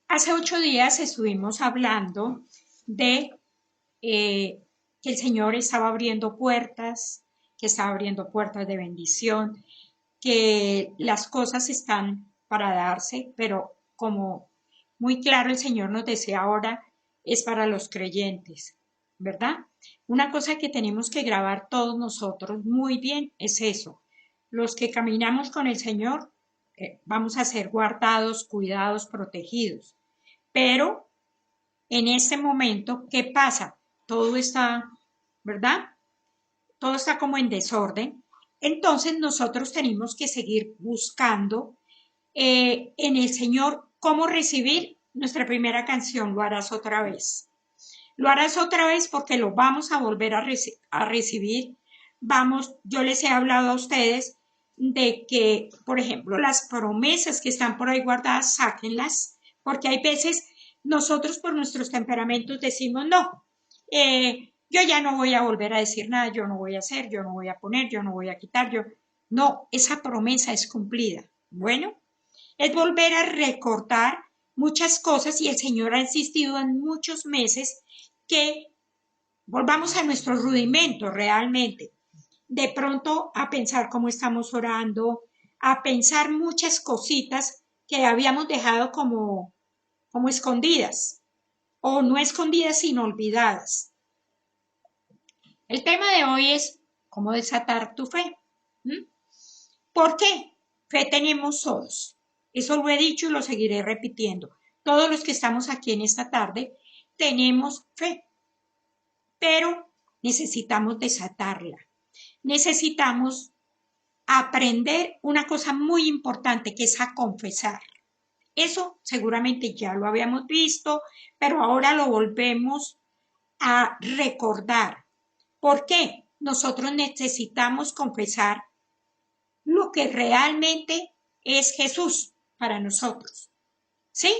Hace 8 días estuvimos hablando de que el Señor estaba abriendo puertas, que estaba abriendo puertas de bendición, que las cosas están para darse, pero como muy claro el Señor nos decía ahora, es para los creyentes, ¿verdad? Una cosa que tenemos que grabar todos nosotros muy bien es eso. Los que caminamos con el Señor vamos a ser guardados, cuidados, protegidos. Pero en este momento, ¿qué pasa? Todo está, ¿verdad? Todo está como en desorden. Entonces nosotros tenemos que seguir buscando en el Señor cómo recibir nuestra primera canción, Lo harás otra vez. Lo harás otra vez porque lo vamos a volver a recibir. Vamos, yo les he hablado a ustedes de que, por ejemplo, las promesas que están por ahí guardadas, sáquenlas, porque hay veces nosotros por nuestros temperamentos decimos, no, yo ya no voy a volver a decir nada, yo no voy a hacer, yo no voy a poner, yo no voy a quitar, yo. No, esa promesa es cumplida. Bueno, es volver a recordar muchas cosas y el Señor ha insistido en muchos meses que volvamos a nuestros rudimentos realmente. De pronto a pensar cómo estamos orando, a pensar muchas cositas que habíamos dejado como escondidas, o no escondidas, sino olvidadas. El tema de hoy es cómo desatar tu fe. ¿Mm? ¿Por qué? Fe tenemos todos. Eso lo he dicho y lo seguiré repitiendo. Todos los que estamos aquí en esta tarde tenemos fe, pero necesitamos desatarla. Necesitamos aprender una cosa muy importante que es a confesar. Eso seguramente ya lo habíamos visto, pero ahora lo volvemos a recordar. ¿Por qué? Nosotros necesitamos confesar lo que realmente es Jesús para nosotros. ¿Sí?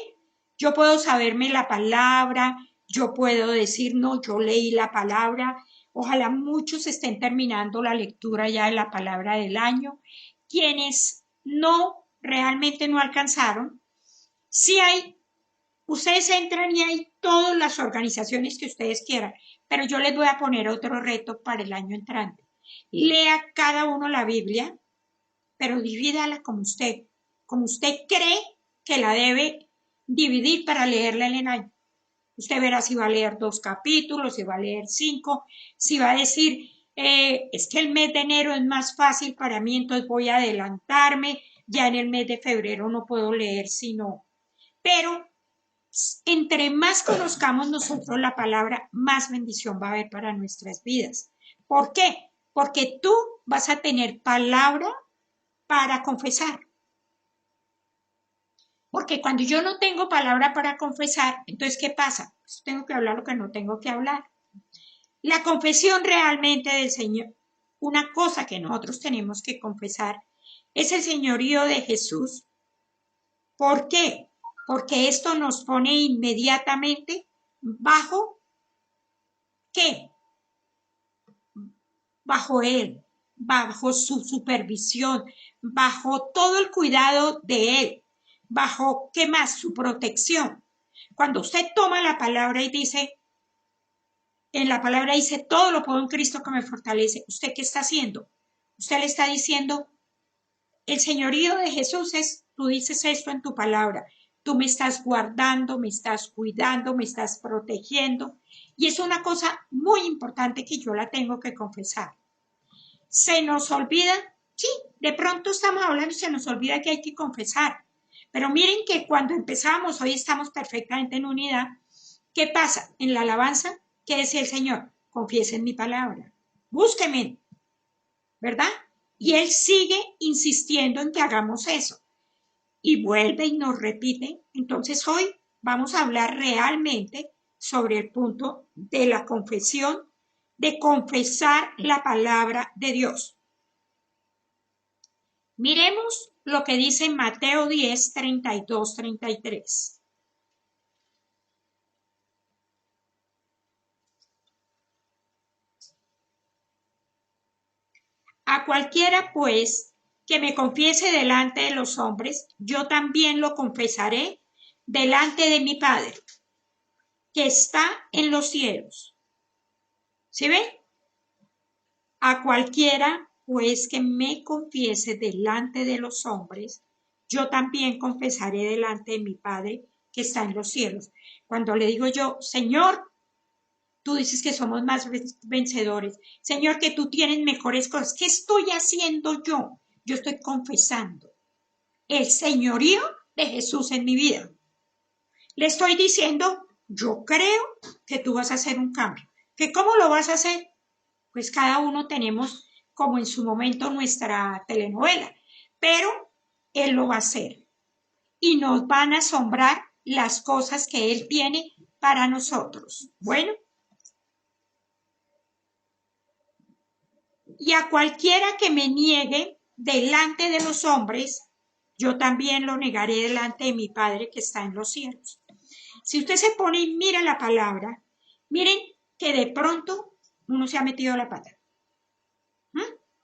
Yo puedo saberme la palabra, yo puedo decir, no, yo leí la palabra. Ojalá muchos estén terminando la lectura ya de la palabra del año. Quienes no, realmente no alcanzaron, sí hay, ustedes entran y hay todas las organizaciones que ustedes quieran, pero yo les voy a poner otro reto para el año entrante. Lea cada uno la Biblia, pero divídala como usted cree que la debe dividir para leerla en el año. Usted verá si va a leer 2 capítulos, si va a leer 5, si va a decir, es que el mes de enero es más fácil para mí, entonces voy a adelantarme, ya en el mes de febrero no puedo leer sino. Pero entre más conozcamos nosotros la palabra, más bendición va a haber para nuestras vidas. ¿Por qué? Porque tú vas a tener palabra para confesar. Porque cuando yo no tengo palabra para confesar, entonces, ¿qué pasa? Pues tengo que hablar lo que no tengo que hablar. La confesión realmente del Señor, una cosa que nosotros tenemos que confesar, es el señorío de Jesús. ¿Por qué? Porque esto nos pone inmediatamente bajo ¿qué? Bajo Él, bajo su supervisión, bajo todo el cuidado de Él, bajo, ¿qué más? Su protección. Cuando usted toma la palabra y dice, en la palabra dice, todo lo puedo en Cristo que me fortalece, ¿usted qué está haciendo? Usted le está diciendo, el señorío de Jesús es, tú dices esto en tu palabra, tú me estás guardando, me estás cuidando, me estás protegiendo, y es una cosa muy importante que yo la tengo que confesar. ¿Se nos olvida? Sí, de pronto estamos hablando y se nos olvida que hay que confesar. Pero miren que cuando empezamos, hoy estamos perfectamente en unidad. ¿Qué pasa? En la alabanza, ¿qué decía el Señor? Confiesen mi palabra. Búsquenme, ¿verdad? Y Él sigue insistiendo en que hagamos eso. Y vuelve y nos repite. Entonces hoy vamos a hablar realmente sobre el punto de la confesión, de confesar la palabra de Dios. Miremos lo que dice en Mateo 10, 32, 33. A cualquiera, pues, que me confiese delante de los hombres, yo también lo confesaré delante de mi Padre, que está en los cielos. ¿Sí ven? A cualquiera, pues, que me confiese delante de los hombres, yo también confesaré delante de mi Padre, que está en los cielos. Cuando le digo yo, Señor, tú dices que somos más vencedores. Señor, que tú tienes mejores cosas. ¿Qué estoy haciendo yo? Yo estoy confesando el señorío de Jesús en mi vida. Le estoy diciendo, yo creo que tú vas a hacer un cambio. ¿Que cómo lo vas a hacer? Pues cada uno tenemos como en su momento nuestra telenovela, pero Él lo va a hacer. Y nos van a asombrar las cosas que Él tiene para nosotros. Bueno, y a cualquiera que me niegue delante de los hombres, yo también lo negaré delante de mi Padre que está en los cielos. Si usted se pone y mira la palabra, miren que de pronto uno se ha metido la pata.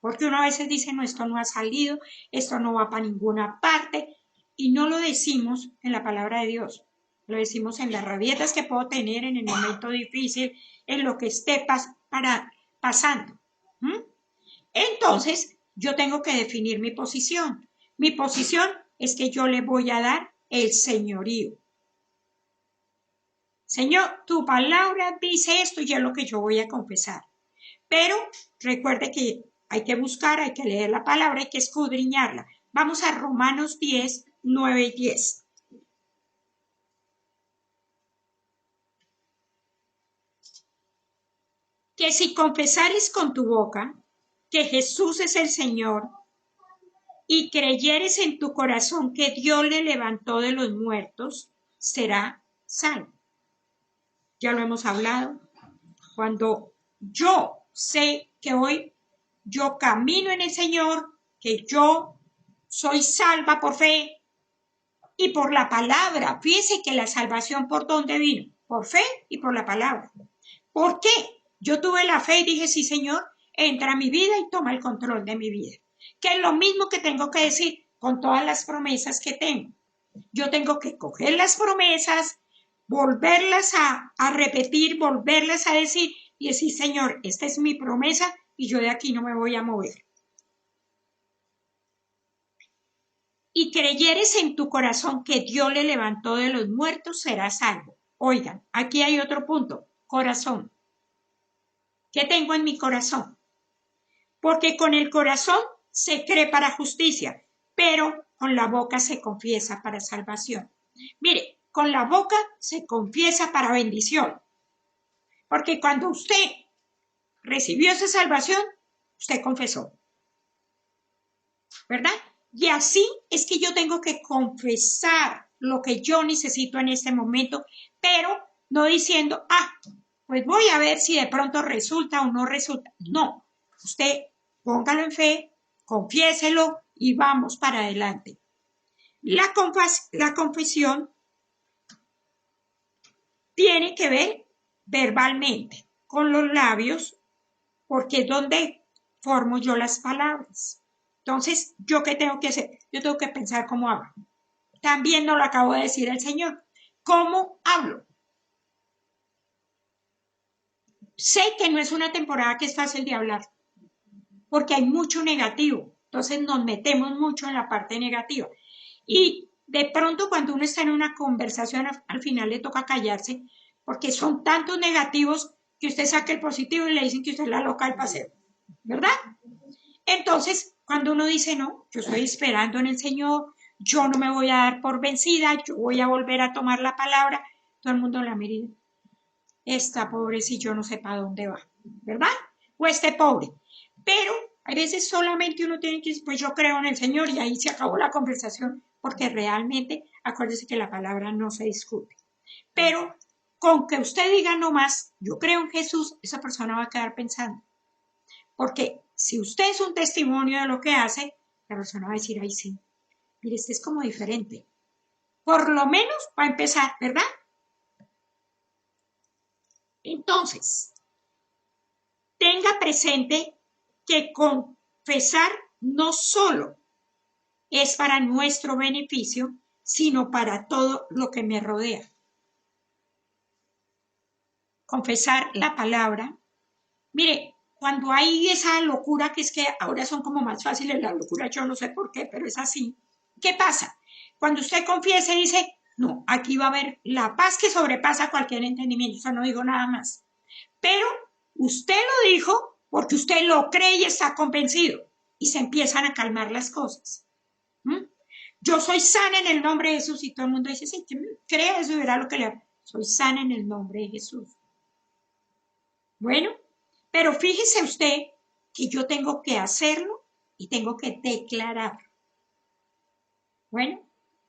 Porque uno a veces dice, no, esto no ha salido, esto no va para ninguna parte, y no lo decimos en la palabra de Dios, lo decimos en las rabietas que puedo tener en el momento difícil, en lo que esté pasando. Entonces, yo tengo que definir mi posición. Mi posición es que yo le voy a dar el señorío. Señor, tu palabra dice esto y es lo que yo voy a confesar. Pero recuerde que hay que buscar, hay que leer la palabra, hay que escudriñarla. Vamos a Romanos 10, 9 y 10. Que si confesares con tu boca que Jesús es el Señor y creyeres en tu corazón que Dios le levantó de los muertos, será salvo. Ya lo hemos hablado. Cuando yo sé que hoy yo camino en el Señor, que yo soy salva por fe y por la palabra. Fíjese que la salvación por dónde vino, por fe y por la palabra. ¿Por qué? Yo tuve la fe y dije, sí, Señor, entra a mi vida y toma el control de mi vida. Que es lo mismo que tengo que decir con todas las promesas que tengo. Yo tengo que coger las promesas, volverlas a repetir, volverlas a decir y decir, Señor, esta es mi promesa y yo de aquí no me voy a mover. Y creyeres en tu corazón que Dios le levantó de los muertos, serás salvo. Oigan, aquí hay otro punto, corazón. ¿Qué tengo en mi corazón? Porque con el corazón se cree para justicia, pero con la boca se confiesa para salvación. Mire, con la boca se confiesa para bendición. Porque cuando usted recibió esa salvación, usted confesó. ¿Verdad? Y así es que yo tengo que confesar lo que yo necesito en este momento, pero no diciendo, pues voy a ver si de pronto resulta o no resulta. No, usted póngalo en fe, confiéselo y vamos para adelante. La confesión tiene que ver verbalmente con los labios, porque es donde formo yo las palabras. Entonces, ¿yo qué tengo que hacer? Yo tengo que pensar cómo hablo. También nos lo acabo de decir el Señor. ¿Cómo hablo? Sé que no es una temporada que es fácil de hablar, porque hay mucho negativo. Entonces nos metemos mucho en la parte negativa. Y de pronto cuando uno está en una conversación, al final le toca callarse, porque son tantos negativos que usted saca el positivo y le dicen que usted es la loca del paseo. ¿Verdad? Entonces, cuando uno dice, no, yo estoy esperando en el Señor, yo no me voy a dar por vencida, yo voy a volver a tomar la palabra, todo el mundo la mira, esta pobre si yo no sé para dónde va, ¿verdad? O este pobre. Pero a veces solamente uno tiene que decir, pues yo creo en el Señor y ahí se acabó la conversación, porque realmente, acuérdese que la palabra no se discute. Pero con que usted diga nomás, yo creo en Jesús, esa persona va a quedar pensando. Porque si usted es un testimonio de lo que hace, la persona va a decir, ay sí, mire, este es como diferente. Por lo menos va a empezar, ¿verdad? Entonces, tenga presente que confesar no solo es para nuestro beneficio, sino para todo lo que me rodea. Confesar la palabra. Mire, cuando hay esa locura, que es que ahora son como más fáciles las locuras, yo no sé por qué, pero es así. ¿Qué pasa? Cuando usted confiesa y dice, no, aquí va a haber la paz que sobrepasa cualquier entendimiento, o sea, no digo nada más. Pero usted lo dijo porque usted lo cree y está convencido, y se empiezan a calmar las cosas. ¿Mm? Yo soy sana en el nombre de Jesús, y todo el mundo dice, sí, cree eso y verá lo que le hago. Soy sana en el nombre de Jesús. Bueno, pero fíjese usted que yo tengo que hacerlo y tengo que declarar. Bueno,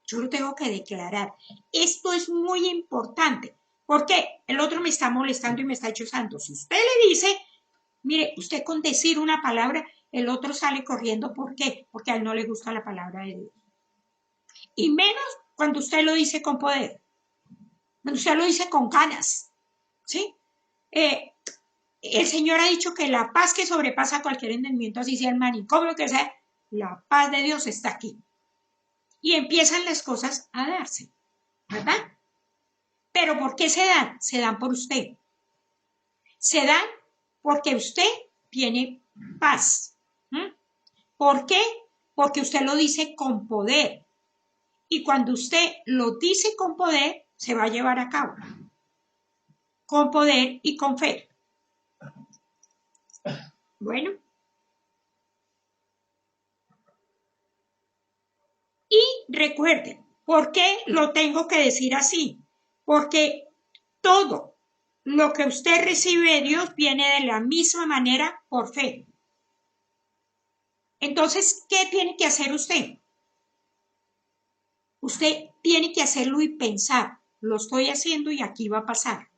yo lo tengo que declarar. Esto es muy importante, porque el otro me está molestando y me está chuzando. Si usted le dice, mire, usted con decir una palabra, el otro sale corriendo. ¿Por qué? Porque a él no le gusta la palabra de Dios. Y menos cuando usted lo dice con poder. Cuando usted lo dice con ganas. ¿Sí? El Señor ha dicho que la paz que sobrepasa cualquier entendimiento, así sea el manicomio que sea, la paz de Dios está aquí. Y empiezan las cosas a darse, ¿verdad? Pero ¿por qué se dan? Se dan por usted. Se dan porque usted tiene paz. ¿Por qué? Porque usted lo dice con poder. Y cuando usted lo dice con poder, se va a llevar a cabo. Con poder y con fe. Bueno. Y recuerden, ¿por qué lo tengo que decir así? Porque todo lo que usted recibe de Dios viene de la misma manera por fe. Entonces, ¿qué tiene que hacer usted? Usted tiene que hacerlo y pensar, lo estoy haciendo y aquí va a pasar.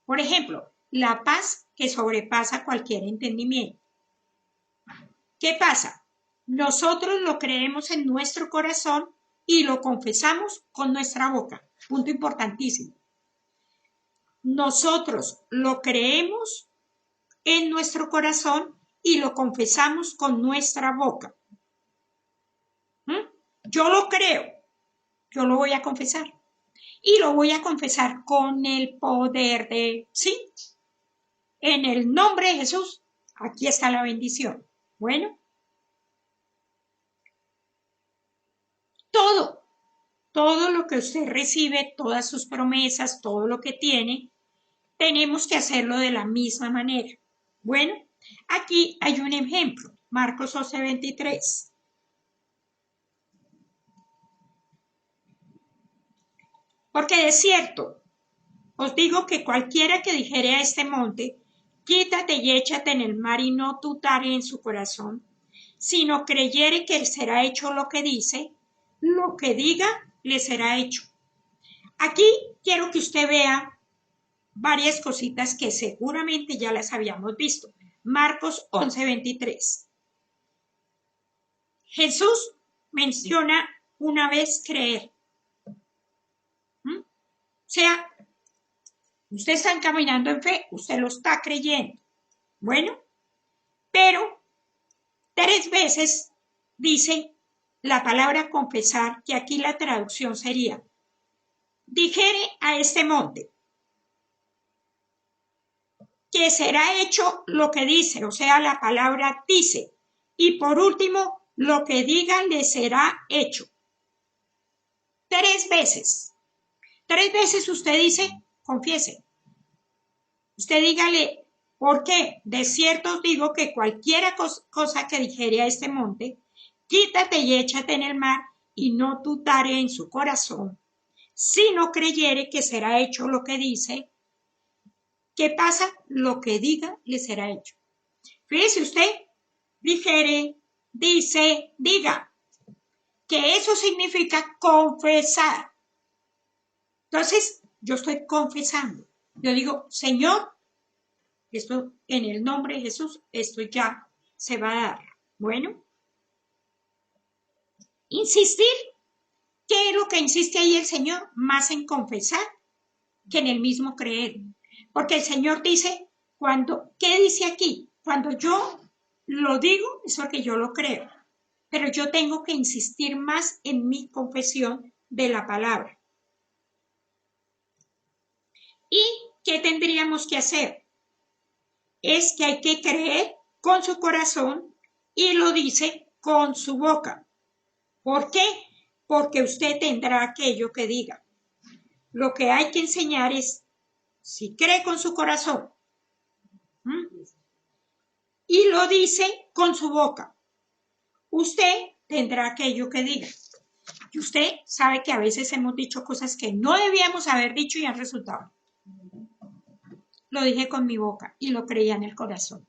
Por ejemplo, la paz que sobrepasa cualquier entendimiento. ¿Qué pasa? Nosotros lo creemos en nuestro corazón y lo confesamos con nuestra boca. Punto importantísimo. Nosotros lo creemos en nuestro corazón y lo confesamos con nuestra boca. Yo lo creo, yo lo voy a confesar. Y lo voy a confesar con el poder de, ¿sí? En el nombre de Jesús, aquí está la bendición. Bueno, todo lo que usted recibe, todas sus promesas, todo lo que tiene, tenemos que hacerlo de la misma manera. Bueno, aquí hay un ejemplo, Marcos 11:23. Porque de cierto, os digo que cualquiera que dijere a este monte, quítate y échate en el mar y no dudare en su corazón, sino creyere que será hecho lo que dice, lo que diga le será hecho. Aquí quiero que usted vea varias cositas que seguramente ya las habíamos visto. Marcos 11:23. Jesús menciona una vez creer. O sea, usted está caminando en fe, usted lo está creyendo. Bueno, pero 3 veces dice la palabra confesar, que aquí la traducción sería, dijere a este monte que será hecho lo que dice, o sea, la palabra dice. Y por último, lo que diga le será hecho. 3 veces. 3 veces usted dice, confiese. Usted dígale, ¿por qué? De cierto os digo que cualquiera cosa que dijere a este monte, quítate y échate en el mar, y no dudare en su corazón, si no creyere que será hecho lo que dice. ¿Qué pasa? Lo que diga le será hecho. Fíjese usted, dijere, dice, diga, que eso significa confesar. Entonces, yo estoy confesando. Yo digo, Señor, esto en el nombre de Jesús, esto ya se va a dar. Bueno, insistir. ¿Qué es lo que insiste ahí el Señor? Más en confesar que en el mismo creer. Porque el Señor dice, ¿qué dice aquí? Cuando yo lo digo, es porque yo lo creo. pero yo tengo que insistir más en mi confesión de la palabra. ¿Y qué tendríamos que hacer? Es que hay que creer con su corazón y lo dice con su boca. ¿Por qué? Porque usted tendrá aquello que diga. Lo que hay que enseñar es, si cree con su corazón, y lo dice con su boca, usted tendrá aquello que diga. Y usted sabe que a veces hemos dicho cosas que no debíamos haber dicho y han resultado. Lo dije con mi boca y lo creía en el corazón.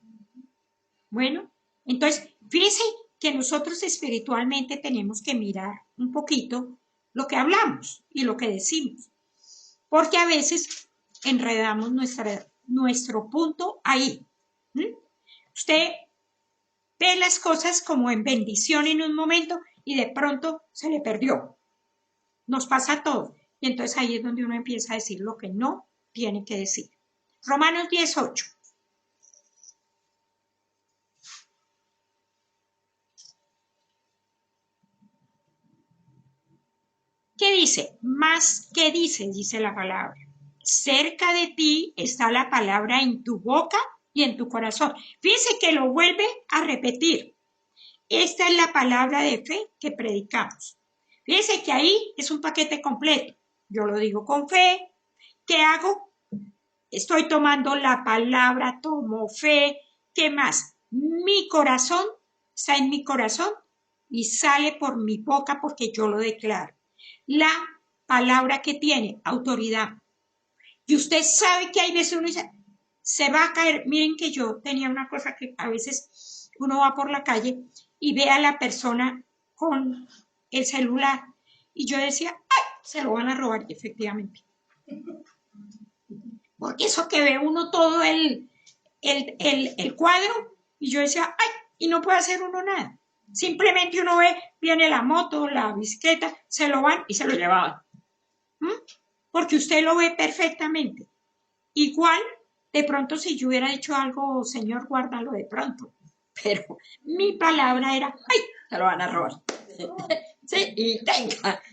Bueno, entonces, fíjese que nosotros espiritualmente tenemos que mirar un poquito lo que hablamos y lo que decimos, porque a veces enredamos nuestro punto ahí. Usted ve las cosas como en bendición en un momento y de pronto se le perdió. Nos pasa todo. Y entonces ahí es donde uno empieza a decir lo que no tiene que decir. Romanos 18. ¿Qué dice? Más que dice la palabra. Cerca de ti está la palabra en tu boca y en tu corazón. Fíjese que lo vuelve a repetir. Esta es la palabra de fe que predicamos. Fíjese que ahí es un paquete completo. Yo lo digo con fe. ¿Qué hago? Estoy tomando la palabra, tomo fe. ¿Qué más? Mi corazón está en mi corazón y sale por mi boca porque yo lo declaro. La palabra que tiene autoridad. Y usted sabe que hay veces uno dice, se va a caer. Miren que yo tenía una cosa que a veces uno va por la calle y ve a la persona con el celular. Y yo decía, ¡ay! Se lo van a robar, y efectivamente. Porque eso que ve uno todo el cuadro, y yo decía, ¡ay! Y no puede hacer uno nada. Simplemente uno ve, viene la moto, la bicicleta, se lo van y se lo llevaban. Porque usted lo ve perfectamente. Igual, de pronto si yo hubiera dicho algo, Señor, guárdalo de pronto. Pero mi palabra era, ¡ay! Se lo van a robar. Sí, y tenga.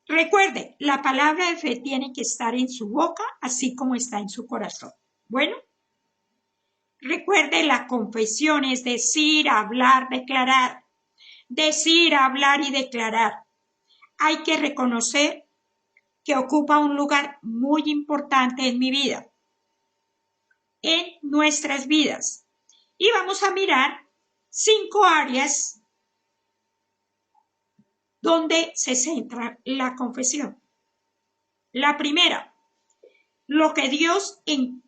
Recuerde, la palabra de fe tiene que estar en su boca, así como está en su corazón. Bueno, recuerde, la confesión es decir, hablar, declarar. Decir, hablar y declarar. Hay que reconocer que ocupa un lugar muy importante en mi vida, en nuestras vidas. Y vamos a mirar 5 áreas donde se centra la confesión. La primera, lo que Dios en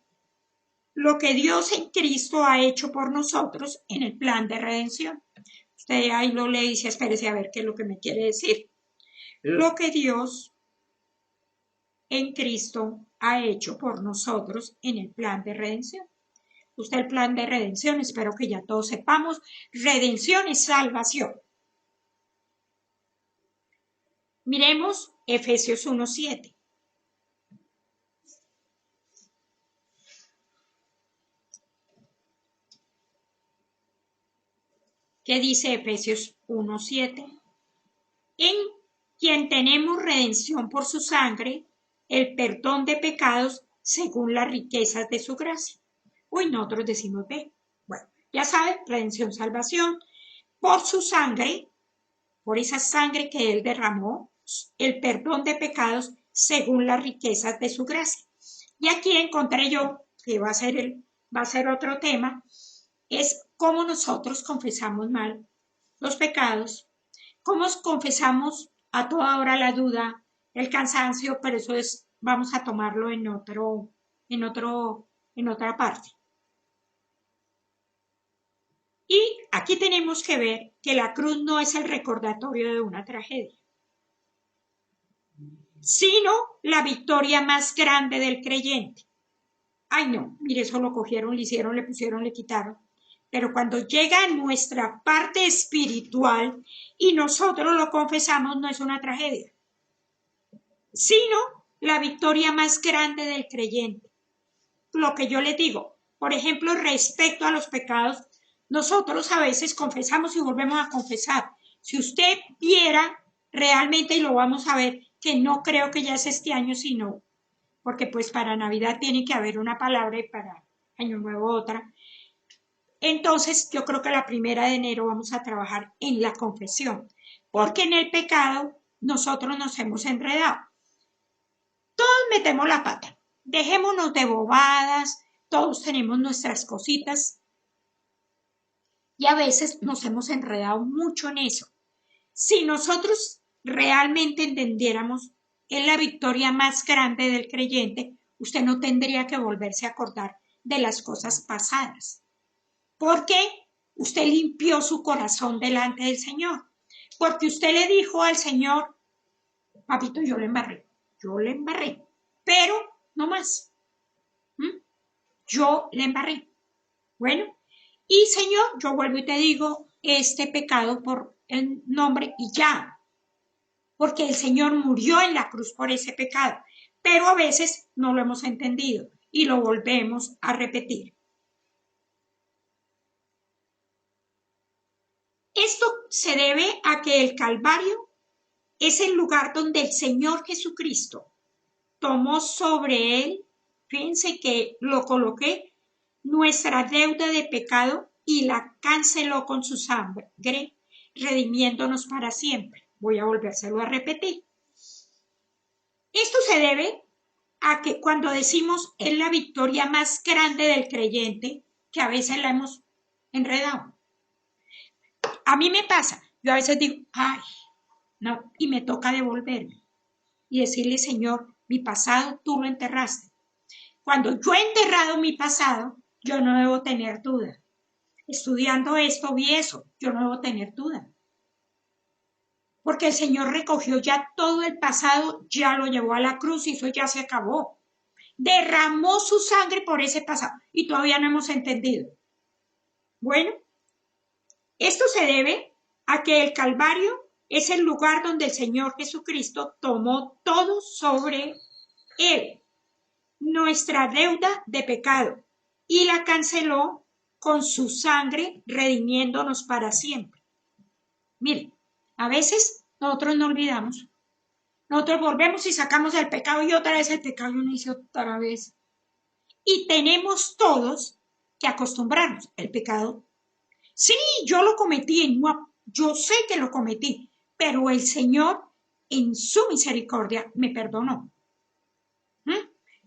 Cristo ha hecho por nosotros en el plan de redención. Usted ahí lo lee y dice, espérese a ver qué es lo que me quiere decir. Lo que Dios en Cristo ha hecho por nosotros en el plan de redención. Usted el plan de redención, espero que ya todos sepamos, redención es salvación. Miremos Efesios 1:7. ¿Qué dice Efesios 1:7? En quien tenemos redención por su sangre, el perdón de pecados según las riquezas de su gracia. Uy, nosotros decimos B. Bueno, ya saben, redención, salvación, por su sangre, por esa sangre que Él derramó, el perdón de pecados según las riquezas de su gracia. Y aquí encontré yo, que va a ser otro tema, es cómo nosotros confesamos mal los pecados, cómo confesamos a toda hora la duda, el cansancio, pero eso es, vamos a tomarlo en otra parte. Y aquí tenemos que ver que la cruz no es el recordatorio de una tragedia, sino la victoria más grande del creyente. Ay, no, mire, eso lo cogieron, le hicieron, le pusieron, le quitaron. Pero cuando llega a nuestra parte espiritual y nosotros lo confesamos, no es una tragedia, sino la victoria más grande del creyente. Lo que yo les digo, Por ejemplo, respecto a los pecados, nosotros a veces confesamos y volvemos a confesar. Si usted viera realmente, y lo vamos a ver, que no creo que ya es este año, sino porque pues para Navidad tiene que haber una palabra y para Año Nuevo otra. Entonces yo creo que la 1 de enero vamos a trabajar en la confesión, porque en el pecado nosotros nos hemos enredado. Todos metemos la pata, dejémonos de bobadas, todos tenemos nuestras cositas y a veces nos hemos enredado mucho en eso. Si nosotros realmente entendiéramos en la victoria más grande del creyente, usted no tendría que volverse a acordar de las cosas pasadas, porque usted limpió su corazón delante del Señor, porque usted le dijo al Señor, papito, yo le embarré, pero no más. Yo le embarré. Bueno, y Señor, yo vuelvo y te digo este pecado por el nombre y ya, porque el Señor murió en la cruz por ese pecado, pero a veces no lo hemos entendido y lo volvemos a repetir. Esto se debe a que el Calvario es el lugar donde el Señor Jesucristo tomó sobre él, fíjense que lo coloqué, nuestra deuda de pecado y la canceló con su sangre, redimiéndonos para siempre. Voy a volvérselo a repetir. Esto se debe a que cuando decimos es la victoria más grande del creyente, que a veces la hemos enredado. A mí me pasa, yo a veces digo, ay, no, y me toca devolverme y decirle, Señor, mi pasado tú lo enterraste. Cuando yo he enterrado mi pasado, yo no debo tener duda. Estudiando esto vi eso, yo no debo tener duda. Porque el Señor recogió ya todo el pasado, ya lo llevó a la cruz y eso ya se acabó. Derramó su sangre por ese pasado y todavía no hemos entendido. Bueno, esto se debe a que el Calvario es el lugar donde el Señor Jesucristo tomó todo sobre él, nuestra deuda de pecado, y la canceló con su sangre, redimiéndonos para siempre. Miren, a veces nosotros no olvidamos. Nosotros volvemos y sacamos el pecado y otra vez el pecado y uno dice otra vez. Y tenemos todos que acostumbrarnos. El pecado, sí, yo lo cometí, yo sé que lo cometí, pero el Señor en su misericordia me perdonó.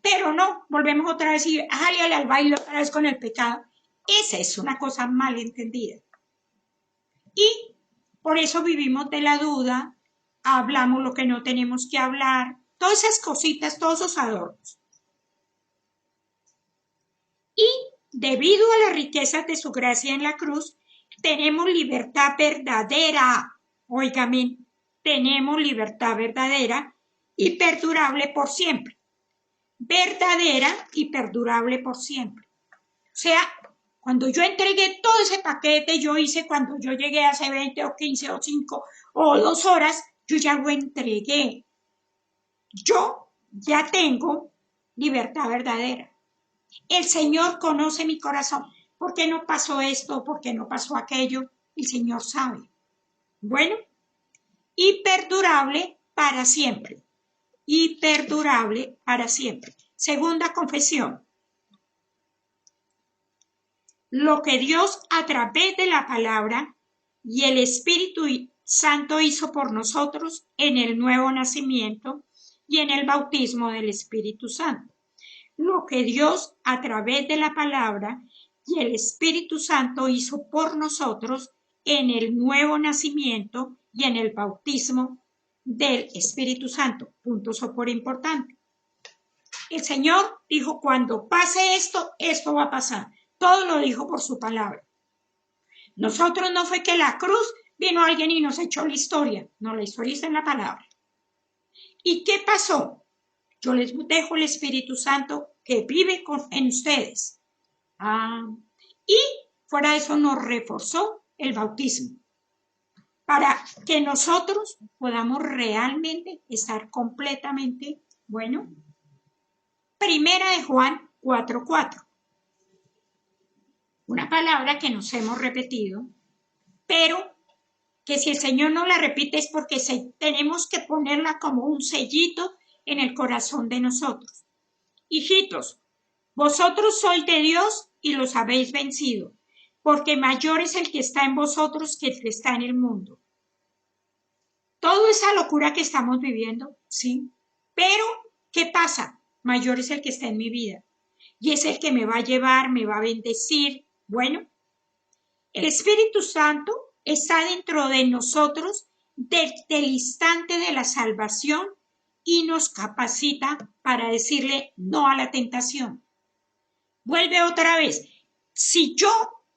Pero no, volvemos otra vez y sale al baile otra vez con el pecado. Esa es una cosa mal entendida. Y por eso vivimos de la duda, hablamos lo que no tenemos que hablar, todas esas cositas, todos esos adornos. Y debido a las riquezas de su gracia en la cruz, tenemos libertad verdadera. Óigame, tenemos libertad verdadera y perdurable por siempre. Verdadera y perdurable por siempre. O sea, cuando yo entregué todo ese paquete, yo hice cuando yo llegué hace 20 o 15 o 5 o 2 horas, yo ya lo entregué. Yo ya tengo libertad verdadera. El Señor conoce mi corazón. ¿Por qué no pasó esto? ¿Por qué no pasó aquello? El Señor sabe. Bueno, y perdurable para siempre. Y perdurable para siempre. Segunda confesión. Lo que Dios a través de la palabra y el Espíritu Santo hizo por nosotros en el nuevo nacimiento y en el bautismo del Espíritu Santo. Lo que Dios a través de la palabra y el Espíritu Santo hizo por nosotros en el nuevo nacimiento y en el bautismo del Espíritu Santo. Punto súper importante. El Señor dijo, cuando pase esto, esto va a pasar. Todo lo dijo por su palabra. Nosotros no fue que la cruz vino alguien y nos echó la historia. No, la historia está en la palabra. ¿Y qué pasó? Yo les dejo el Espíritu Santo que vive en ustedes. Y fuera de eso nos reforzó el bautismo para que nosotros podamos realmente estar completamente, bueno. 1 de Juan 4:4. Una palabra que nos hemos repetido, pero que si el Señor no la repite es porque tenemos que ponerla como un sellito en el corazón de nosotros. Hijitos, vosotros sois de Dios y los habéis vencido, porque mayor es el que está en vosotros que el que está en el mundo. Toda esa locura que estamos viviendo, sí, pero ¿qué pasa? Mayor es el que está en mi vida y es el que me va a llevar, me va a bendecir. Bueno, el Espíritu Santo está dentro de nosotros desde el instante de la salvación y nos capacita para decirle no a la tentación. Vuelve otra vez. Si yo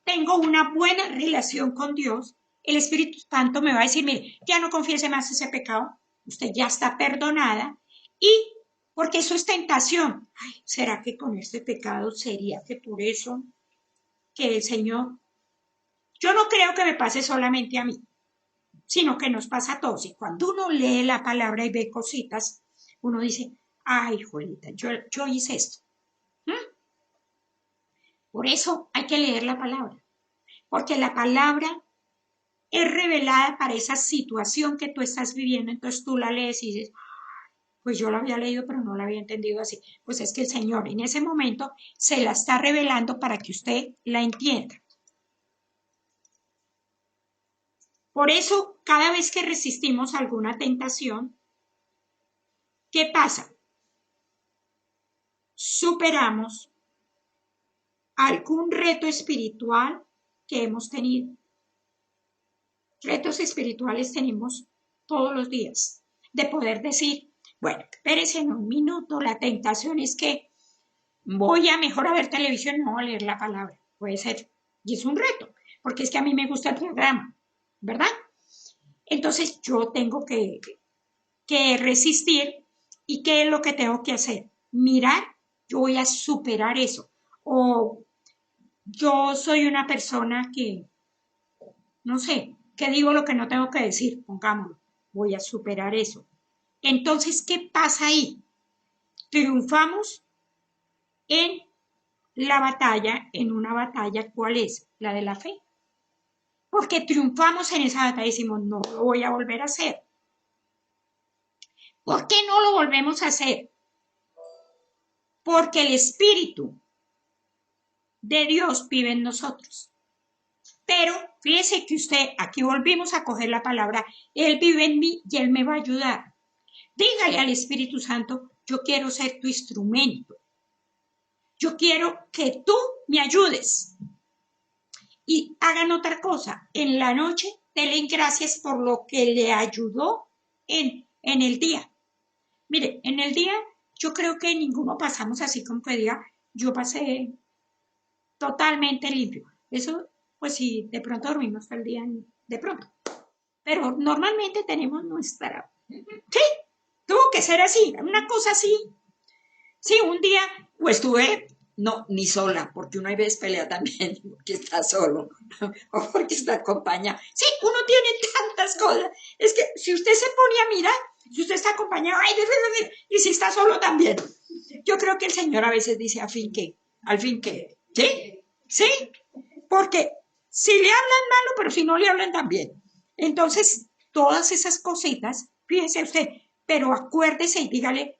tengo una buena relación con Dios, el Espíritu Santo me va a decir, mire, ya no confiese más ese pecado, usted ya está perdonada, y porque eso es tentación. Ay, ¿será que con este pecado sería que por eso que el Señor... Yo no creo que me pase solamente a mí, sino que nos pasa a todos. Y cuando uno lee la palabra y ve cositas, uno dice, ay, Juelita, yo hice esto. Por eso hay que leer la palabra, porque la palabra es revelada para esa situación que tú estás viviendo, entonces tú la lees y dices, pues yo la había leído pero no la había entendido así. Pues es que el Señor en ese momento se la está revelando para que usted la entienda. Por eso, cada vez que resistimos alguna tentación, ¿qué pasa? Superamos algún reto espiritual que hemos tenido. Retos espirituales tenemos todos los días, de poder decir, bueno, espérese en un minuto, la tentación es que voy a mejor a ver televisión, no a leer la palabra, puede ser, y es un reto, porque es que a mí me gusta el programa, ¿verdad? Entonces yo tengo que resistir, y ¿qué es lo que tengo que hacer? Mirar, yo voy a superar eso, o yo soy una persona que, no sé, que digo lo que no tengo que decir, pongámoslo, voy a superar eso. Entonces, ¿qué pasa ahí? Triunfamos en la batalla, en una batalla, ¿cuál es? La de la fe. Porque triunfamos en esa batalla y decimos, no lo voy a volver a hacer. ¿Por qué no lo volvemos a hacer? Porque el Espíritu de Dios vive en nosotros. Pero fíjese que usted, aquí volvimos a coger la palabra, Él vive en mí y Él me va a ayudar. Dígale al Espíritu Santo, yo quiero ser tu instrumento. Yo quiero que tú me ayudes. Y hagan otra cosa, en la noche, denle gracias por lo que le ayudó en el día. Mire, en el día yo creo que ninguno pasamos así como que diga, yo pasé totalmente limpio. Eso, pues si de pronto dormimos todo el día, de pronto. Pero normalmente tenemos nuestra... Sí, tuvo que ser así, una cosa así. Sí, un día, o estuve, no, ni sola, porque uno hay veces pelea también, porque está solo, o porque está acompañado. Sí, uno tiene tantas cosas. Es que si usted se pone a mirar, si usted está acompañado, ay, y si está solo también. Yo creo que el Señor a veces dice, al fin que, ¿sí? ¿Sí? Porque si le hablan malo, pero si no le hablan también. Entonces, todas esas cositas, fíjese usted, pero acuérdese y dígale,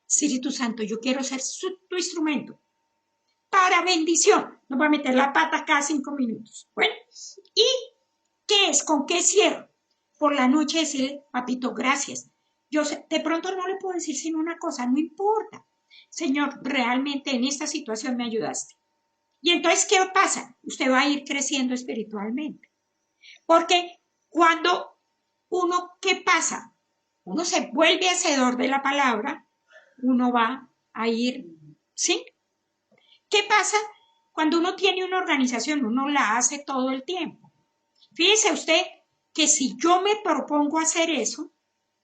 Espíritu Santo, yo quiero ser tu instrumento para bendición. No voy a meter la pata cada 5 minutos. Bueno, ¿y qué es? ¿Con qué cierro? Por la noche decirle, papito, gracias. Yo de pronto no le puedo decir sino una cosa, no importa. Señor, realmente en esta situación me ayudaste. Y entonces, ¿qué pasa? Usted va a ir creciendo espiritualmente. Porque cuando uno, ¿qué pasa? Uno se vuelve hacedor de la palabra, uno va a ir, ¿sí? ¿Qué pasa? Cuando uno tiene una organización, uno la hace todo el tiempo. Fíjese usted que si yo me propongo hacer eso,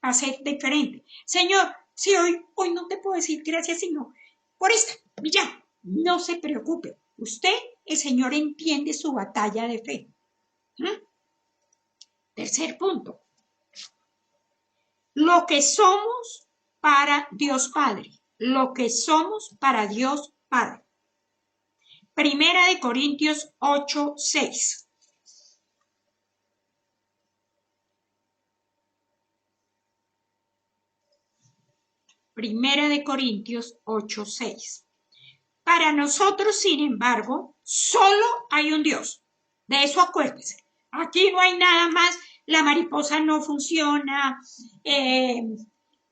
va a ser diferente. Señor, si hoy no te puedo decir gracias, sino por esta, y ya, no se preocupe. Usted, el Señor, entiende su batalla de fe. Tercer punto. Lo que somos para Dios Padre. Lo que somos para Dios Padre. Primera de Corintios 8:6. Primera de Corintios 8:6. Para nosotros, sin embargo, solo hay un Dios. De eso acuérdese. Aquí no hay nada más. La mariposa no funciona.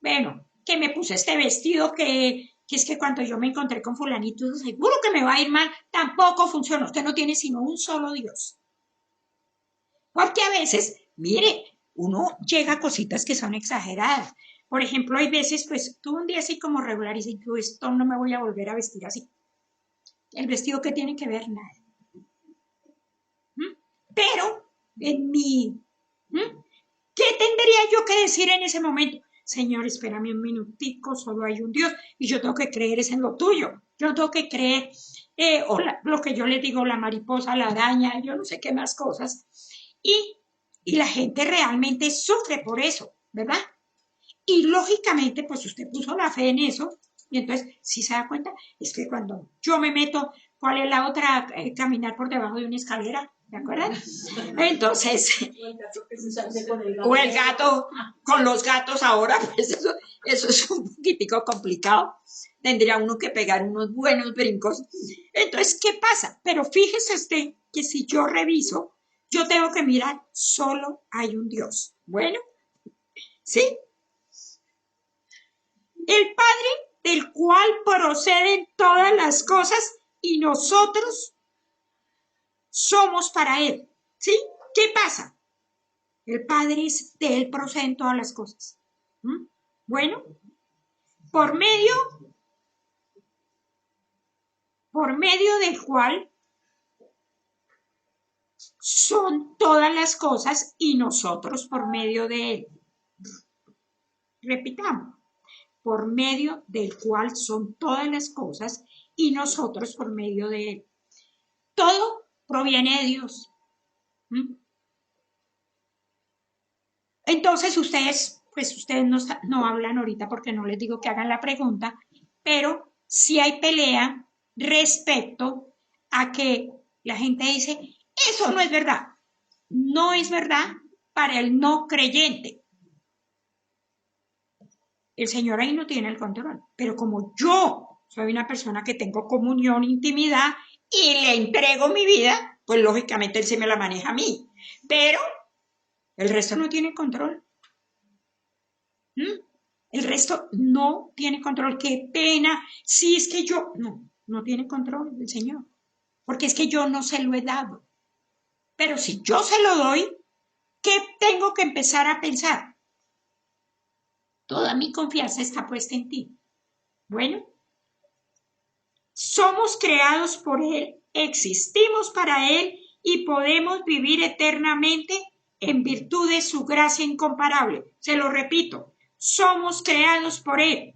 Bueno, que me puse este vestido que es que cuando yo me encontré con fulanito, seguro que me va a ir mal. Tampoco funciona. Usted no tiene sino un solo Dios. Porque a veces, mire, uno llega a cositas que son exageradas. Por ejemplo, hay veces, pues, tuve un día así como regular y digo, esto no me voy a volver a vestir así. El vestido que tiene que ver nada. Pero en mi, ¿qué tendría yo que decir en ese momento? Señor, espérame un minutico, solo hay un Dios y yo tengo que creer es en lo tuyo. Yo tengo que creer, lo que yo les digo, la mariposa, la araña, yo no sé qué más cosas. Y la gente realmente sufre por eso, ¿verdad? Y lógicamente, pues usted puso la fe en eso, y entonces, si se da cuenta, es que cuando yo me meto, ¿cuál es la otra? Caminar por debajo de una escalera, ¿de acuerdo? Entonces, o el gato, con los gatos ahora, pues eso es un poquitico complicado. Tendría uno que pegar unos buenos brincos. Entonces, ¿qué pasa? Pero fíjese usted que si yo reviso, yo tengo que mirar, solo hay un Dios. Bueno, ¿sí? El Padre del cual proceden todas las cosas y nosotros somos para Él. ¿Sí? ¿Qué pasa? El Padre es de Él proceden todas las cosas. Bueno, por medio del cual son todas las cosas y nosotros por medio de Él. Repitamos, por medio del cual son todas las cosas y nosotros por medio de Él. Todo proviene de Dios. Entonces ustedes no hablan ahorita porque no les digo que hagan la pregunta, pero sí hay pelea respecto a que la gente dice, eso no es verdad. No es verdad para el no creyente. El Señor ahí no tiene el control, pero como yo soy una persona que tengo comunión, intimidad y le entrego mi vida, pues lógicamente Él se me la maneja a mí, pero el resto no tiene control. El resto no tiene control. Qué pena. Si es que yo, no tiene control el Señor. Porque es que yo no se lo he dado. Pero si yo se lo doy, ¿qué tengo que empezar a pensar? Toda mi confianza está puesta en ti. Bueno, somos creados por Él, existimos para Él y podemos vivir eternamente en virtud de su gracia incomparable. Se lo repito, somos creados por Él,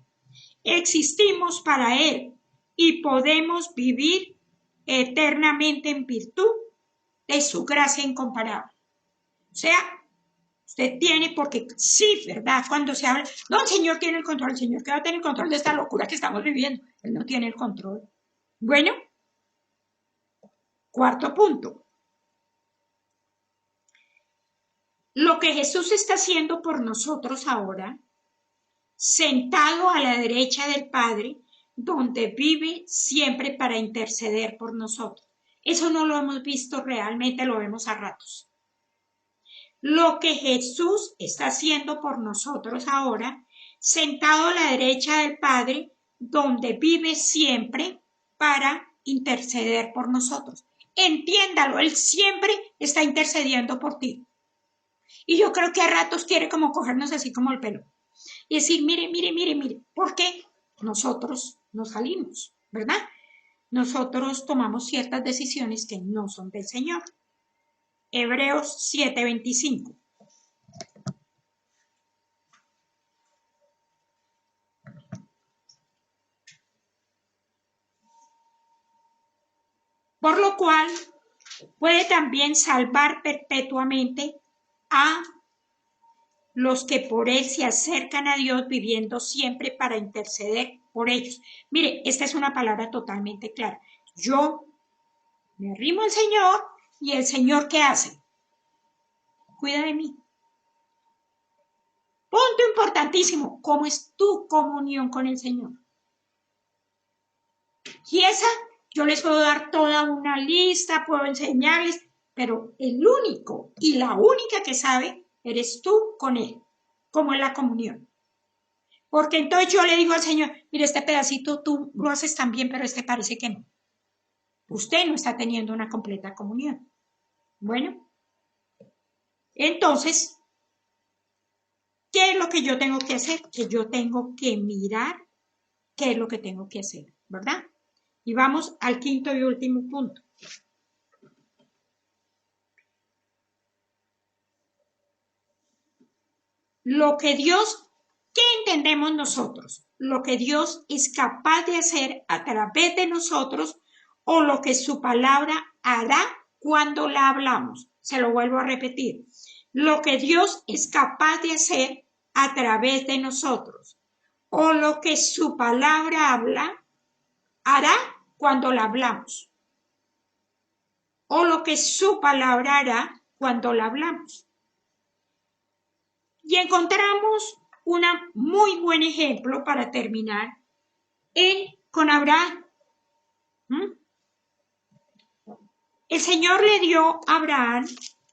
existimos para Él y podemos vivir eternamente en virtud de su gracia incomparable. O sea, usted tiene, porque sí, ¿verdad? Cuando se habla, no, el Señor tiene el control, el Señor que va a tener el control de esta locura que estamos viviendo. Él no tiene el control. Bueno, cuarto punto. Lo que Jesús está haciendo por nosotros ahora, sentado a la derecha del Padre, donde vive siempre para interceder por nosotros. Eso no lo hemos visto realmente, lo vemos a ratos. Lo que Jesús está haciendo por nosotros ahora, sentado a la derecha del Padre, donde vive siempre para interceder por nosotros. Entiéndalo, Él siempre está intercediendo por ti. Y yo creo que a ratos quiere como cogernos así como el pelo. Y decir, mire, porque nosotros nos salimos, ¿verdad? Nosotros tomamos ciertas decisiones que no son del Señor. Hebreos 7:25. Por lo cual puede también salvar perpetuamente a los que por Él se acercan a Dios, viviendo siempre para interceder por ellos. Mire, esta es una palabra totalmente clara. Yo Me arrimo al Señor y el Señor, ¿qué hace? Cuida de mí. Punto importantísimo, ¿cómo es tu comunión con el Señor? Y esa, yo les puedo dar toda una lista, puedo enseñarles, pero el único y la única que sabe eres tú con Él, como en la comunión. Porque entonces yo le digo al Señor, mire, este pedacito tú lo haces tan bien, pero este parece que no. Usted no está teniendo una completa comunión. Bueno, entonces, ¿qué es lo que yo tengo que hacer? Que yo tengo que mirar qué es lo que tengo que hacer, ¿verdad? Y vamos al quinto y último punto. Lo que Dios, ¿qué entendemos nosotros? Lo que Dios es capaz de hacer a través de nosotros o lo que su palabra hará cuando la hablamos. Se lo vuelvo a repetir. Lo que Dios es capaz de hacer a través de nosotros o lo que su palabra hará cuando la hablamos o lo que su palabra hará cuando la hablamos. Y encontramos un muy buen ejemplo para terminar con Abraham. El Señor le dio a Abraham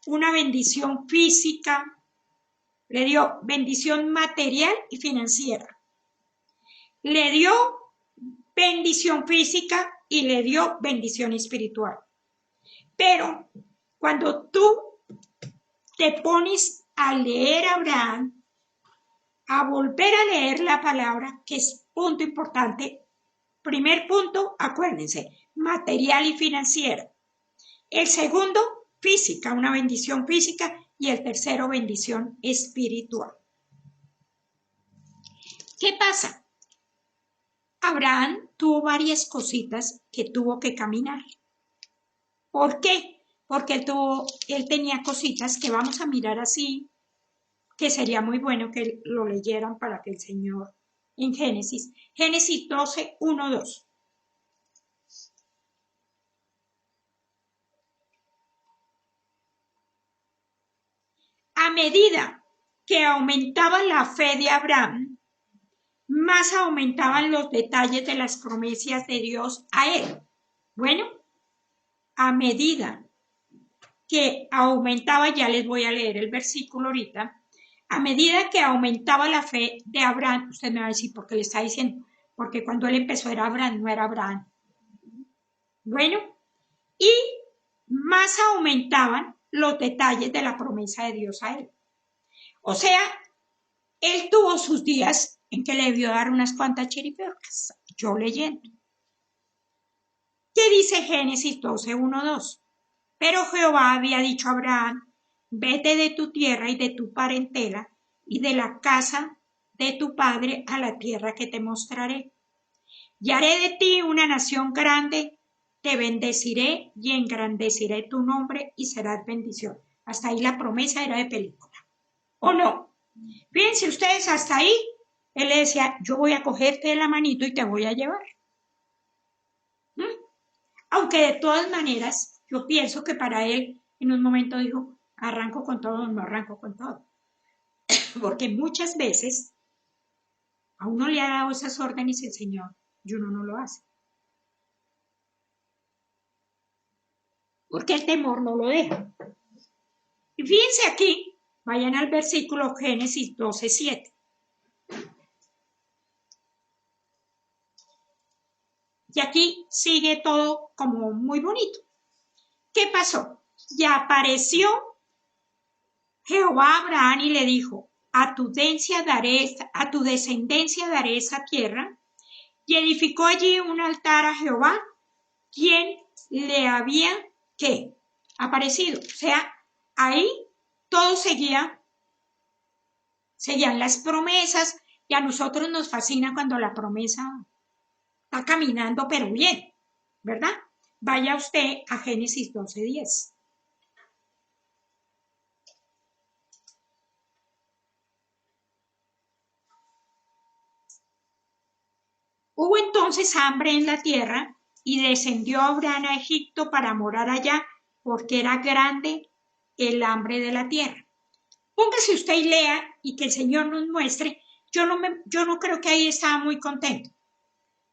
una bendición física, le dio bendición material y financiera. Le dio bendición física y le dio bendición espiritual. Pero cuando tú te pones a leer a Abraham, a volver a leer la palabra, que es punto importante. Primer punto, acuérdense, material y financiero. El segundo, física, una bendición física. Y el tercero, bendición espiritual. ¿Qué pasa? Abraham tuvo varias cositas que tuvo que caminar. ¿Por qué? Porque él tenía cositas que vamos a mirar así, que sería muy bueno que lo leyeran para que el Señor en Génesis. Génesis 12, 1, 2. A medida que aumentaba la fe de Abraham, más aumentaban los detalles de las promesas de Dios a él. Bueno, a medida que aumentaba, ya les voy a leer el versículo ahorita, a medida que aumentaba la fe de Abraham, usted me va a decir, ¿por qué le está diciendo? Porque cuando él empezó era Abraham, no era Abraham. Bueno, y más aumentaban los detalles de la promesa de Dios a él. O sea, él tuvo sus días en que le vio dar unas cuantas chiripiorcas. Yo leyendo. ¿Qué dice Génesis 12, 1, 2? Pero Jehová había dicho a Abraham, vete de tu tierra y de tu parentela y de la casa de tu padre a la tierra que te mostraré. Y haré de ti una nación grande, te bendeciré y engrandeceré tu nombre y serás bendición. Hasta ahí la promesa era de película. ¿O no? Fíjense ustedes, hasta ahí, él le decía, yo voy a cogerte de la manito y te voy a llevar. Aunque de todas maneras, yo pienso que para él, en un momento dijo, arranco con todo o no arranco con todo. Porque muchas veces a uno le ha dado esas órdenes el Señor y uno no lo hace. Porque el temor no lo deja. Y fíjense aquí, vayan al versículo Génesis 12, 7. Y aquí sigue todo como muy bonito. ¿Qué pasó? Y apareció Jehová a Abraham y le dijo, a tu descendencia daré esa tierra. Y edificó allí un altar a Jehová, quien le había, ¿qué? Aparecido. O sea, ahí todo seguían las promesas, y a nosotros nos fascina cuando la promesa está caminando, pero bien, ¿verdad? Vaya usted a Génesis 12:10. Hubo entonces hambre en la tierra y descendió Abraham a Egipto para morar allá, porque era grande el hambre de la tierra. Póngase usted y lea y que el Señor nos muestre. Yo no creo que ahí estaba muy contento,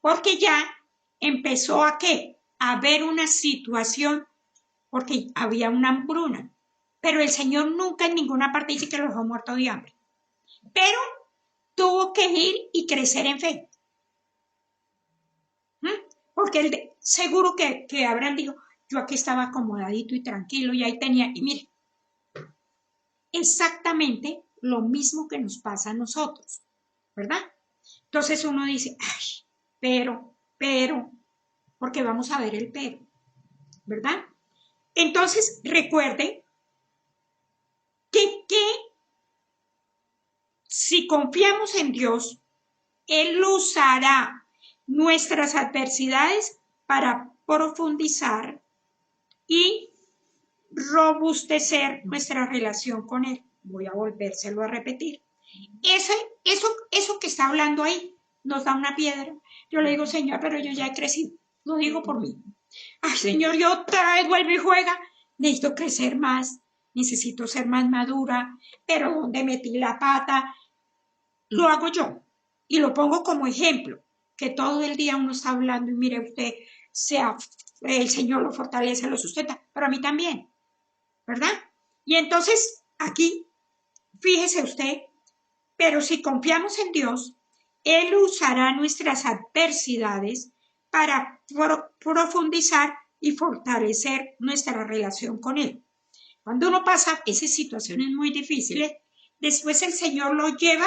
porque ya empezó a ¿qué? A haber una situación, porque había una hambruna. Pero el Señor nunca en ninguna parte dice que los dejó muertos de hambre. Pero tuvo que ir y crecer en fe. Porque seguro que Abraham dijo, yo aquí estaba acomodadito y tranquilo y ahí tenía, y mire, exactamente lo mismo que nos pasa a nosotros, ¿verdad? Entonces uno dice, ay, pero, porque vamos a ver el pero, ¿verdad? Entonces recuerden que si confiamos en Dios, Él usará nuestras adversidades para profundizar y robustecer nuestra relación con Él. Voy a volvérselo a repetir. Eso que está hablando ahí nos da una piedra. Yo le digo, Señor, pero yo ya he crecido. Lo digo por mí. Ay, Señor, yo otra vez vuelvo y juega. Necesito crecer más. Necesito ser más madura. Pero ¿dónde metí la pata? Lo hago yo. Y lo pongo como ejemplo. Que todo el día uno está hablando y mire usted, el Señor lo fortalece, lo sustenta. Pero a mí también. ¿Verdad? Y entonces aquí, fíjese usted, pero si confiamos en Dios, Él usará nuestras adversidades para profundizar y fortalecer nuestra relación con Él. Cuando uno pasa esas situaciones muy difíciles, después el Señor lo lleva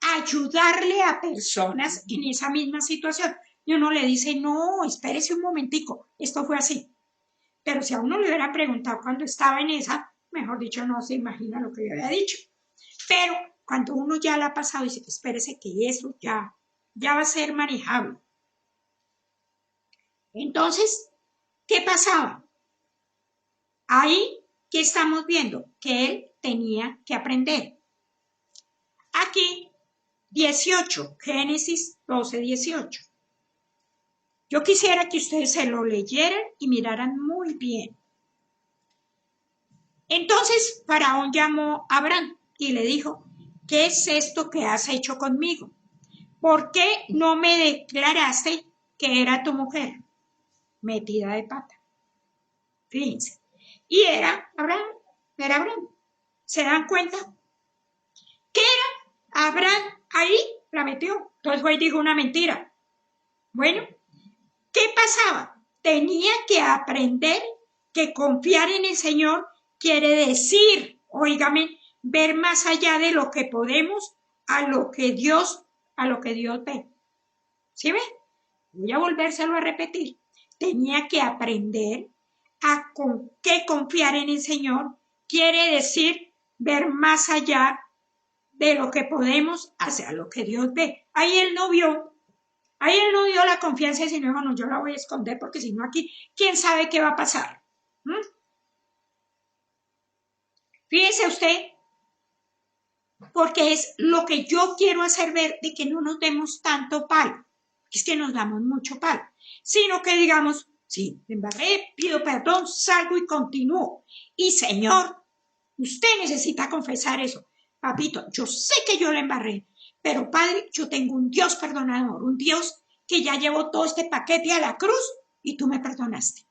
a ayudarle a personas en esa misma situación. Y uno le dice, no, espérese un momentico, esto fue así. Pero si a uno le hubiera preguntado cuando estaba en esa, mejor dicho, no se imagina lo que le había dicho. Pero cuando uno ya la ha pasado, dice, espérese que eso ya va a ser manejable. Entonces, ¿qué pasaba? Ahí, ¿qué estamos viendo? Que él tenía que aprender. Aquí, 18, Génesis 12, 18. Yo quisiera que ustedes se lo leyeran y miraran muy bien. Entonces Faraón llamó a Abraham y le dijo, ¿qué es esto que has hecho conmigo? ¿Por qué no me declaraste que era tu mujer? Metida de pata. Fíjense. Y era Abraham. ¿Se dan cuenta? ¿Qué era? Abraham ahí la metió. Entonces fue y dijo una mentira. Bueno, ¿qué pasaba? Tenía que aprender que confiar en el Señor quiere decir, óigame, ver más allá de lo que podemos a lo que Dios ve. ¿Sí ve? Voy a volvérselo a repetir. Tenía que aprender a que confiar en el Señor quiere decir ver más allá de lo que podemos hacia lo que Dios ve. Ahí él no vio la confianza del Señor. No, yo la voy a esconder porque si no aquí, ¿quién sabe qué va a pasar? Fíjese usted, porque es lo que yo quiero hacer ver de que no nos demos tanto palo. Es que nos damos mucho palo. Sino que digamos, sí, me embarré, pido perdón, salgo y continúo. Y Señor, usted necesita confesar eso. Papito, yo sé que yo la embarré, pero Padre, yo tengo un Dios perdonador, un Dios que ya llevó todo este paquete a la cruz y tú me perdonaste.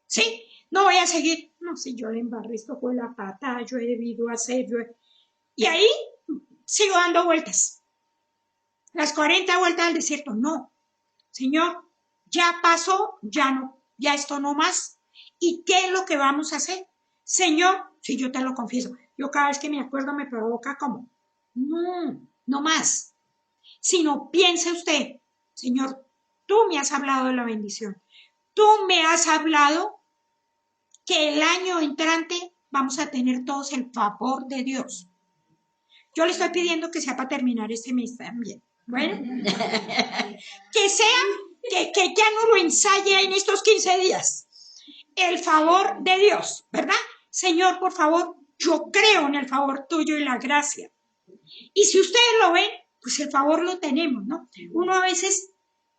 ¿Sí? No voy a seguir, no, si yo le embarré, esto fue la pata, yo he debido hacer, y ahí sigo dando vueltas. Las 40 vueltas al desierto, no. Señor, ya pasó, ya no, ya esto no más. ¿Y qué es lo que vamos a hacer? Señor, si yo te lo confieso, yo cada vez que me acuerdo me provoca como, no más. Sino piense usted, Señor, tú me has hablado de la bendición. Tú me has hablado que el año entrante vamos a tener todos el favor de Dios. Yo le estoy pidiendo que sea para terminar este mes también. Bueno, que sea, que ya no lo ensaye en estos 15 días. El favor de Dios, ¿verdad? Señor, por favor, yo creo en el favor tuyo y la gracia. Y si ustedes lo ven, pues el favor lo tenemos, ¿no? Uno a veces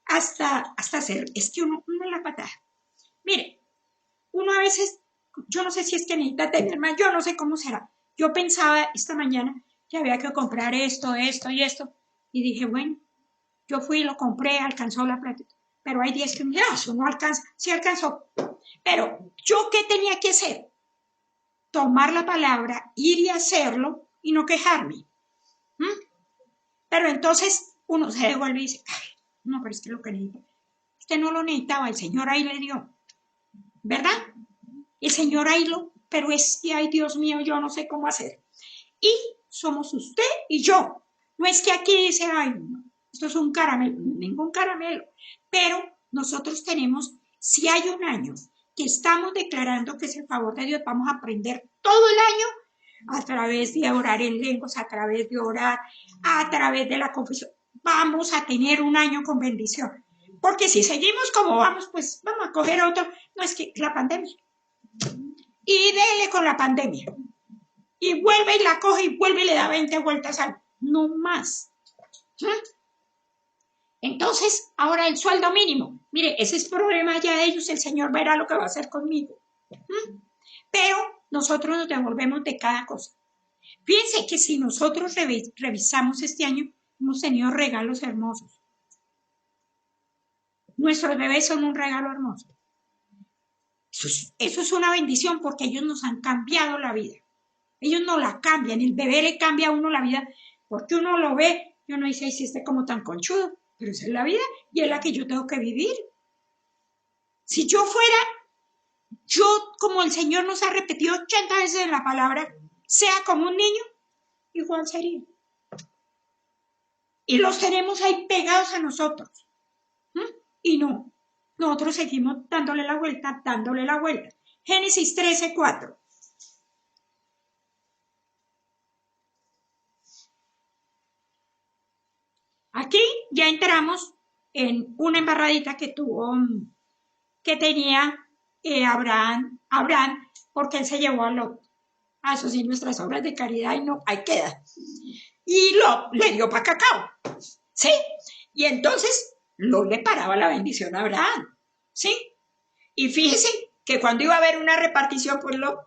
hasta hacer, es que uno la patada. Mire, uno a veces, yo no sé si es que necesita tener más, yo no sé cómo será. Yo pensaba esta mañana que había que comprar esto, esto y esto, y dije, bueno, yo fui y lo compré, alcanzó la plata, pero hay días que eso no alcanza, sí alcanzó, pero yo qué tenía que hacer, tomar la palabra, ir y hacerlo y no quejarme. ¿Mm? Pero entonces uno se devuelve y dice, ay, no, pero es que lo que necesita, usted no lo necesitaba, el Señor ahí le dio, ¿verdad? El Señor ahí lo, pero es que, ay, Dios mío, yo no sé cómo hacer. Y somos usted y yo. No es que aquí dice, ay, no, esto es un caramelo, ningún caramelo. Pero nosotros tenemos, si hay un año que estamos declarando que es el favor de Dios, vamos a aprender todo el año a través de orar en lenguas, a través de orar, a través de la confesión. Vamos a tener un año con bendición. Porque si seguimos como vamos, pues vamos a coger otro. No es que la pandemia. Y dele con la pandemia. Y vuelve y la coge y vuelve y le da 20 vueltas al. No más. ¿Sí? Entonces, ahora el sueldo mínimo. Mire, ese es problema ya de ellos. El Señor verá lo que va a hacer conmigo. ¿Sí? Pero nosotros nos devolvemos de cada cosa. Fíjense que si nosotros revisamos este año, hemos tenido regalos hermosos. Nuestros bebés son un regalo hermoso. Eso es una bendición porque ellos nos han cambiado la vida. Ellos no la cambian, el bebé le cambia a uno la vida porque uno lo ve y uno dice, ay, si esté como tan conchudo, pero esa es la vida y es la que yo tengo que vivir. Si yo fuera, yo como el Señor nos ha repetido 80 veces en la palabra, sea como un niño, igual sería. Y los tenemos ahí pegados a nosotros. Y no, nosotros seguimos dándole la vuelta, dándole la vuelta. Génesis 13:4. Aquí ya entramos en una embarradita que tuvo, que tenía Abraham, porque él se llevó a Lot. Ah, eso sí, nuestras obras de caridad, y no, ahí queda. Y Lot le dio para cacao, ¿sí? Y entonces Lot le paraba la bendición a Abraham, ¿sí? Y fíjese que cuando iba a haber una repartición, pues Lot,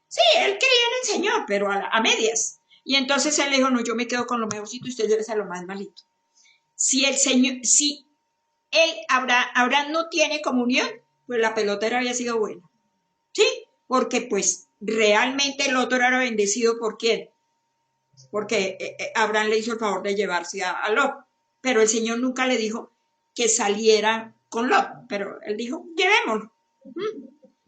sí, él creía en el Señor, pero a medias. Y entonces él le dijo, no, yo me quedo con lo mejorcito y usted llévese a lo más malito. Si el Señor, si Abraham no tiene comunión, pues la pelotera había sido buena. ¿Sí? Porque pues realmente el otro era bendecido por quién. Porque Abraham le hizo el favor de llevarse a Lot. Pero el Señor nunca le dijo que saliera con Lot. Pero él dijo, llevémoslo.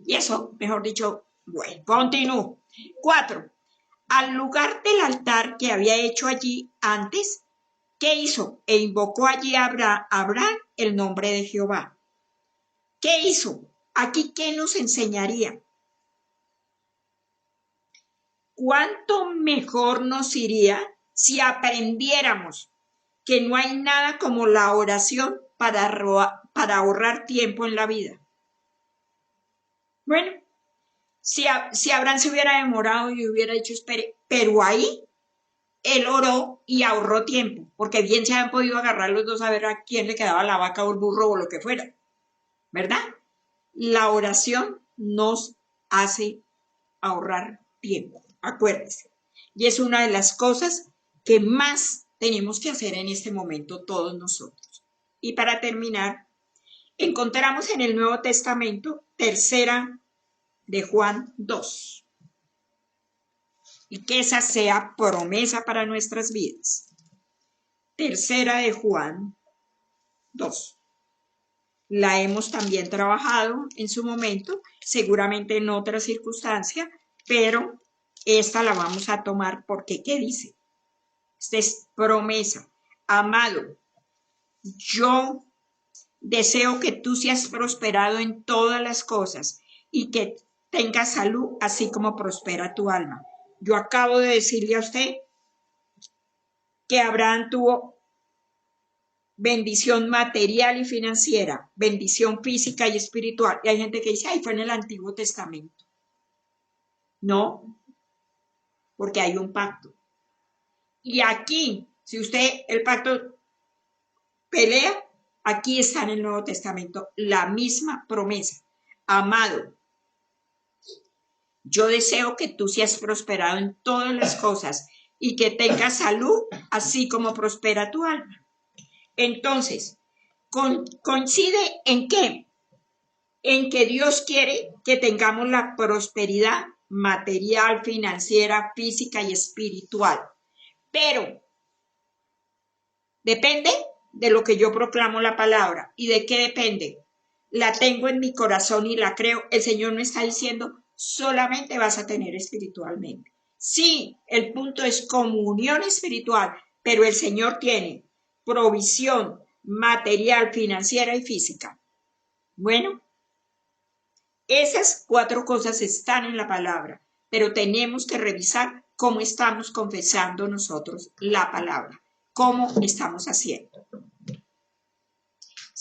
Y eso, mejor dicho, bueno, continúo. 4. Al lugar del altar que había hecho allí antes, ¿qué hizo? E invocó allí a Abraham el nombre de Jehová. ¿Qué hizo? Aquí, ¿qué nos enseñaría? ¿Cuánto mejor nos iría si aprendiéramos que no hay nada como la oración para ahorrar tiempo en la vida? Bueno, si Abraham se hubiera demorado y hubiera dicho espere, pero ahí él oró y ahorró tiempo, porque bien se han podido agarrar los dos a ver a quién le quedaba la vaca o el burro o lo que fuera, ¿verdad? La oración nos hace ahorrar tiempo, acuérdense. Y es una de las cosas que más tenemos que hacer en este momento todos nosotros. Y para terminar, encontramos en el Nuevo Testamento, tercera de Juan 2. Y que esa sea promesa para nuestras vidas. Tercera de Juan 2. La hemos también trabajado en su momento, seguramente en otra circunstancia, pero esta la vamos a tomar porque, ¿qué dice? Esta es promesa. Amado, yo deseo que tú seas prosperado en todas las cosas y que tengas salud, así como prospera tu alma. Yo acabo de decirle a usted que Abraham tuvo bendición material y financiera, bendición física y espiritual. Y hay gente que dice, ay, fue en el Antiguo Testamento. No, porque hay un pacto. Y aquí, si usted el pacto pelea, Aquí está en el Nuevo Testamento la misma promesa. Amado, yo deseo que tú seas prosperado en todas las cosas y que tengas salud, así como prospera tu alma. Entonces, coincide en qué? En que Dios quiere que tengamos la prosperidad material, financiera, física y espiritual. Pero depende de lo que yo proclamo la palabra. ¿Y de qué depende? La tengo en mi corazón y la creo. El Señor no está diciendo solamente vas a tener espiritualmente. Sí, el punto es comunión espiritual, pero el Señor tiene provisión material, financiera y física. Bueno, esas 4 cosas están en la palabra, pero tenemos que revisar cómo estamos confesando nosotros la palabra, cómo estamos haciendo.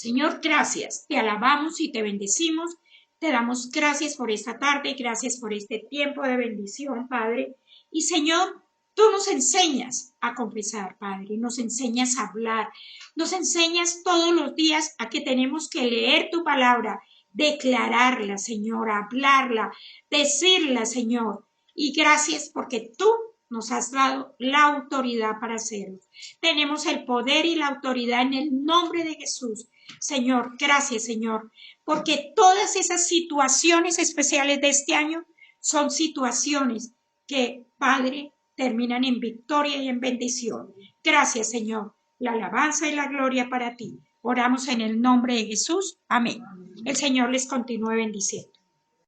Señor, gracias. Te alabamos y te bendecimos. Te damos gracias por esta tarde, gracias por este tiempo de bendición, Padre. Y Señor, tú nos enseñas a confesar, Padre, nos enseñas a hablar, nos enseñas todos los días a que tenemos que leer tu palabra, declararla, Señor, hablarla, decirla, Señor. Y gracias porque tú nos has dado la autoridad para hacerlo. Tenemos el poder y la autoridad en el nombre de Jesús. Señor, gracias, Señor, porque todas esas situaciones especiales de este año son situaciones que, Padre, terminan en victoria y en bendición. Gracias, Señor. La alabanza y la gloria para ti. Oramos en el nombre de Jesús. Amén. El Señor les continúe bendiciendo.